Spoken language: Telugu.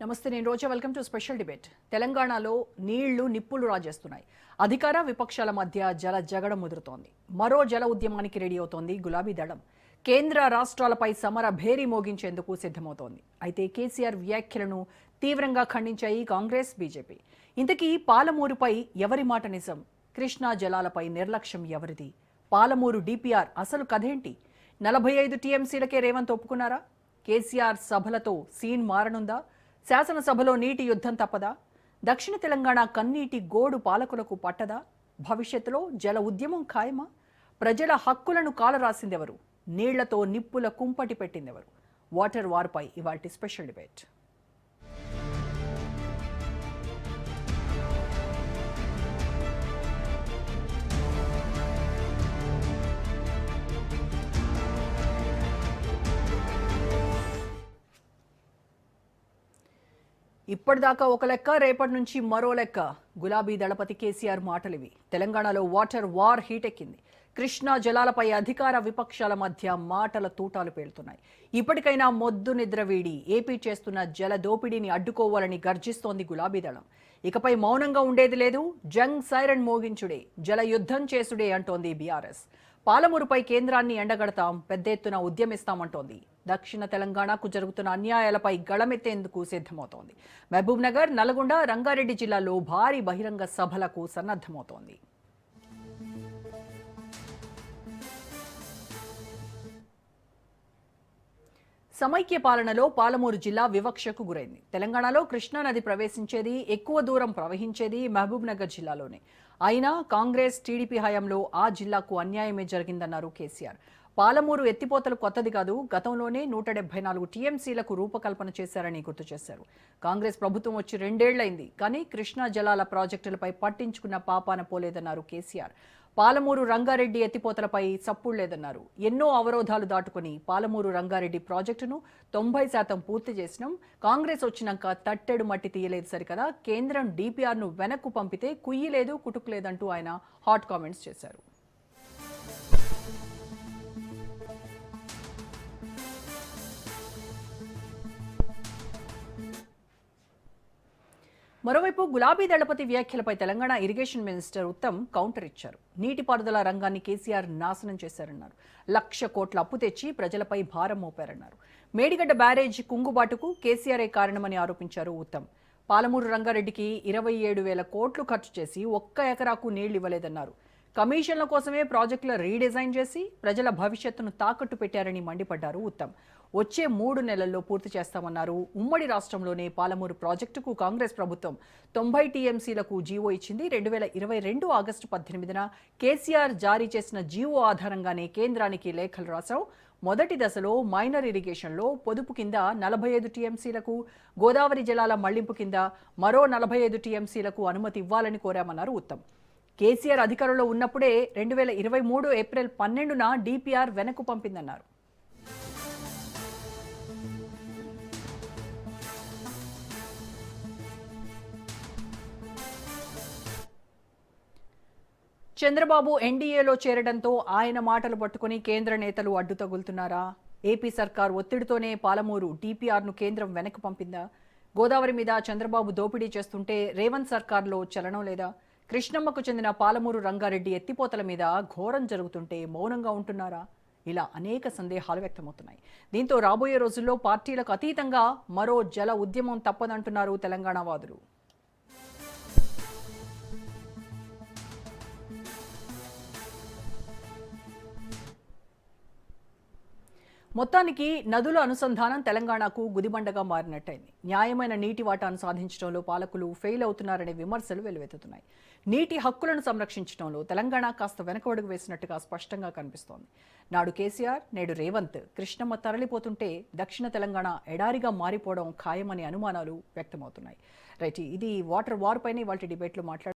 నమస్తే, నేను Roja. Welcome to special debate. తెలంగాణలో నీళ్లు నిప్పులు రాజేస్తున్నాయి. అధికార విపక్షాల మధ్య జల జగడం ముదురుతోంది. మరో జల ఉద్యమానికి రెడీ అవుతోంది గులాబీ దళం. కేంద్ర రాష్ట్రాలపై సమర భేరీ మోగించేందుకు సిద్ధమవుతోంది. అయితే కేసీఆర్ వ్యాఖ్యలను తీవ్రంగా ఖండించాయి కాంగ్రెస్, బీజేపీ. ఇంతకీ పాలమూరుపై ఎవరి మాట నిజం? కృష్ణా జలాలపై నిర్లక్ష్యం ఎవరిది? పాలమూరు డిపిఆర్ అసలు కథేంటి? 45 టీఎంసీలకే రేవంత్ ఒప్పుకున్నారా? కేసీఆర్ సభలతో సీన్ మారనుందా? శాసనసభలో నీటి యుద్ధం తప్పదా? దక్షిణ తెలంగాణ కన్నీటి గోడు పాలకులకు పట్టదా? భవిష్యత్తులో జల ఉద్యమం ఖాయమా? ప్రజల హక్కులను కాలరాసిందెవరు? నీళ్లతో నిప్పుల కుంపటి పెట్టిందెవరు? వాటర్ వార్పై ఇవాల్టి స్పెషల్ డిబేట్. ఇప్పటిదాకా ఒక లెక్క, రేపటి నుంచి మరో లెక్క. గులాబీ దళపతి కేసీఆర్ మాటలివి. తెలంగాణలో వాటర్ వార్ హీటెక్కింది. కృష్ణా జలాలపై అధికార విపక్షాల మధ్య మాటల తూటాలు పేలుతున్నాయి. ఇప్పటికైనా మొద్దు నిద్ర వీడి ఏపీ చేస్తున్న జల దోపిడీని అడ్డుకోవాలని గర్జిస్తోంది గులాబీ దళం. ఇకపై మౌనంగా ఉండేది లేదు. జంగ్ సైరన్ మోగించుడే, జల యుద్ధం చేసుడే అంటోంది బీఆర్ఎస్. పాలమూరుపై కేంద్రాన్ని ఎండగడతాం, పెద్ద ఎత్తున ఉద్యమిస్తామంటోంది. దక్షిణ తెలంగాణకు జరుగుతున్న అన్యాయాలపై గళమెత్తేందుకు సిద్ధమవుతోంది. మహబూబ్ నగర్, నల్గొండ, రంగారెడ్డి జిల్లాల్లో భారీ బహిరంగ సభలకు సన్నద్ధమవుతోంది. సమైక్య పాలనలో పాలమూరు జిల్లా వివక్షకు గురైంది. తెలంగాణలో కృష్ణానది ప్రవేశించేది, ఎక్కువ దూరం ప్రవహించేది మహబూబ్ నగర్ జిల్లాలోనే. అయినా కాంగ్రెస్, టీడీపీ హయాంలో ఆ జిల్లాకు అన్యాయమే జరిగిందన్నారు కేసీఆర్. పాలమూరు ఎత్తిపోతలు కొత్తది కాదు, గతంలోనే 174 టీఎంసీలకు రూపకల్పన చేశారని గుర్తు చేశారు. కాంగ్రెస్ ప్రభుత్వం వచ్చి 2 ఏళ్లైంది, కానీ కృష్ణా జలాల ప్రాజెక్టులపై పట్టించుకున్న పాపాన పోలేదన్నారు కేసీఆర్. పాలమూరు రంగారెడ్డి ఎత్తిపోతలపై చప్పుడు లేదన్నారు. ఎన్నో అవరోధాలు దాటుకుని పాలమూరు రంగారెడ్డి ప్రాజెక్టును 90% పూర్తి చేసినాం. కాంగ్రెస్ వచ్చినాక తట్టెడు మట్టి తీయలేదు సరికదా, కేంద్రం డిపిఆర్ను వెనక్కు పంపితే కుయ్యి లేదు, కుటుకు లేదంటూ ఆయన హాట్ కామెంట్స్ చేశారు. మరోవైపు గులాబీ దళపతి వ్యాఖ్యలపై Telangana irrigation minister Uttam counter ఇచ్చారు. నీటిపారుదల రంగాన్ని కేసీఆర్ నాశనం చేశారన్నారు. 1,00,000 కోట్ల అప్పు తెచ్చి ప్రజలపై భారం మోపారన్నారు. మేడిగడ్డ బ్యారేజ్ కుంగుబాటుకు కేసీఆరే కారణమని ఆరోపించారు ఉత్తమ్. పాలమూరు రంగారెడ్డికి 27,000 కోట్లు ఖర్చు చేసి 1 ఎకరాకు నీళ్లు ఇవ్వలేదన్నారు. కమిషన్ల కోసమే ప్రాజెక్టుల రీడిజైన్ చేసి ప్రజల భవిష్యత్తును తాకట్టు పెట్టారని మండిపడ్డారు ఉత్తమ్. వచ్చే 3 నెలల్లో పూర్తి చేస్తామన్నారు. ఉమ్మడి రాష్ట్రంలోనే పాలమూరు ప్రాజెక్టుకు కాంగ్రెస్ ప్రభుత్వం 90 టీఎంసీలకు జీవో ఇచ్చింది. 2022 ఆగస్టు 18న కేసీఆర్ జారీ చేసిన జీవో ఆధారంగానే కేంద్రానికి లేఖలు రాశాం. మొదటి దశలో మైనర్ ఇరిగేషన్లో పొదుపు కింద 45 టీఎంసీలకు, గోదావరి జలాల మళ్లింపు కింద మరో 45 టీఎంసీలకు అనుమతి ఇవ్వాలని కోరామన్నారు ఉత్తమ్. కేసీఆర్ అధికారంలో ఉన్నప్పుడే 2023 ఏప్రిల్ 12న డిపిఆర్ వెనక్కు పంపిందన్నారు. చంద్రబాబు ఎన్డీఏలో చేరడంతో ఆయన మాటలు పట్టుకుని కేంద్ర నేతలు అడ్డు తగులుతున్నారా? ఏపీ సర్కార్ ఒత్తిడితోనే పాలమూరు డిపిఆర్ను కేంద్రం వెనక్కి పంపిందా? గోదావరి మీద చంద్రబాబు దోపిడీ చేస్తుంటే రేవంత్ సర్కార్లో చలనం లేదా? కృష్ణమ్మకు చెందిన పాలమూరు రంగారెడ్డి ఎత్తిపోతల మీద ఘోరం జరుగుతుంటే మౌనంగా ఉంటున్నారా? ఇలా అనేక సందేహాలు వ్యక్తమవుతున్నాయి. దీంతో రాబోయే రోజుల్లో పార్టీలకు అతీతంగా మరో జల ఉద్యమం తప్పదంటున్నారు తెలంగాణ వాదులు. మొత్తానికి నదుల అనుసంధానం తెలంగాణకు గుదిబండగా మారినట్టయింది. న్యాయమైన నీటి వాటాను సాధించడంలో పాలకులు ఫెయిల్ అవుతున్నారనే విమర్శలు వెల్లువెత్తుతున్నాయి. నీటి హక్కులను సంరక్షించడంలో తెలంగాణ కాస్త వెనకడుగు వేసినట్టుగా స్పష్టంగా కనిపిస్తోంది. నాడు కేసీఆర్, నేడు రేవంత్. కృష్ణమ్మ తరలిపోతుంటే దక్షిణ తెలంగాణ ఎడారిగా మారిపోవడం ఖాయమనే అనుమానాలు వ్యక్తమవుతున్నాయి. రైట్, ఇది వాటర్ వార్ పైన ఇవాళ డిబేట్లో మాట్లాడుతున్నారు.